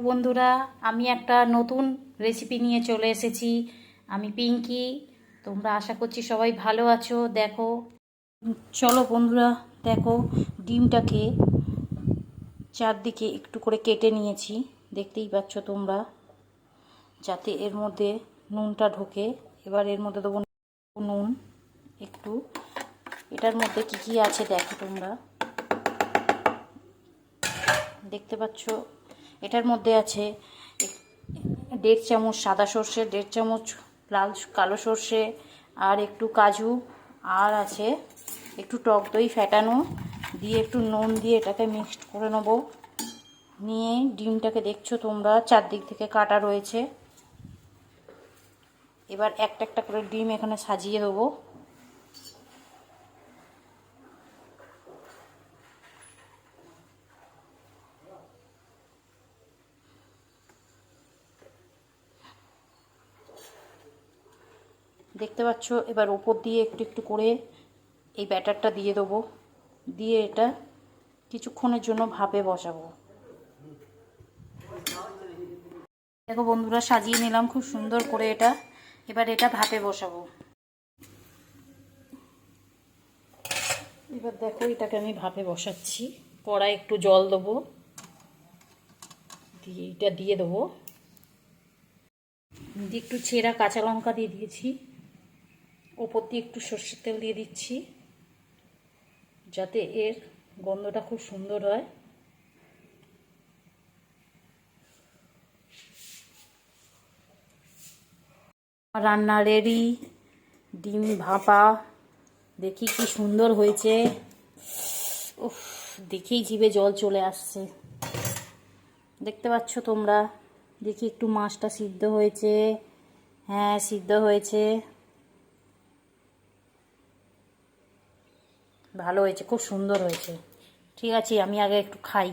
বন্ধুরা, আমি একটা নতুন রেসিপি নিয়ে চলে এসেছি। আমি পিঙ্কি। তোমরা আশা করছি সবাই ভালো আছো। দেখো, চলো বন্ধুরা, দেখো ডিমটাকে চারদিকে একটু করে কেটে নিয়েছি। দেখতেই পাচ্ছ তোমরা, যাতে এর মধ্যে নুনটা ঢোকে। এবার এর মধ্যে দেবো নুন একটু। এটার মধ্যে কি কি আছে দেখো তোমরা, দেখতে পাচ্ছ। এটার মধ্যে আছে 1.5 চামচ সাদা সর্ষে, 1.5 চামচ কালো সর্ষে, আর একটু কাজু, আর আছে একটু টক দই ফ্যাটানো দিয়ে একটু নুন দিয়ে এটাকে মিক্সড করে নেব। নিয়ে ডিমটাকে দেখছো তোমরা চারদিক থেকে কাটা রয়েছে। এবার একটা একটা করে ডিম এখানে সাজিয়ে দেবো। দেখতে পাচ্ছ, এবার ওপর দিয়ে একটু একটু করে এই ব্যাটারটা দিয়ে দেবো। দিয়ে এটা কিছুক্ষণের জন্য ভাপে বসাবো। দেখো বন্ধুরা, সাজিয়ে নিলাম খুব সুন্দর করে এটা। এবার এটা ভাপে বসাবো। এবার দেখো, এটাকে আমি ভাপে বসাচ্ছি। কড়াই একটু জল দেবো, দিয়ে এটা দিয়ে দেবো। দিয়ে একটু ছেঁড়া কাঁচা লঙ্কা দিয়ে দিয়েছি। ওপর দিয়ে একটু সর্ষের তেল দিয়ে দিচ্ছি, যাতে এর গন্ধটা খুব সুন্দর হয়। রান্না রেডি, ডিম ভাপা। দেখি কি সুন্দর হয়েছে। উফ, দেখেই জিভে জল চলে আসছে। দেখতে পাচ্ছ তোমরা, দেখি একটু মাছটা সিদ্ধ হয়েছে। হ্যাঁ, সিদ্ধ হয়েছে, ভালো হয়েছে, খুব সুন্দর হয়েছে। ঠিক আছে, আমি আগে একটু খাই।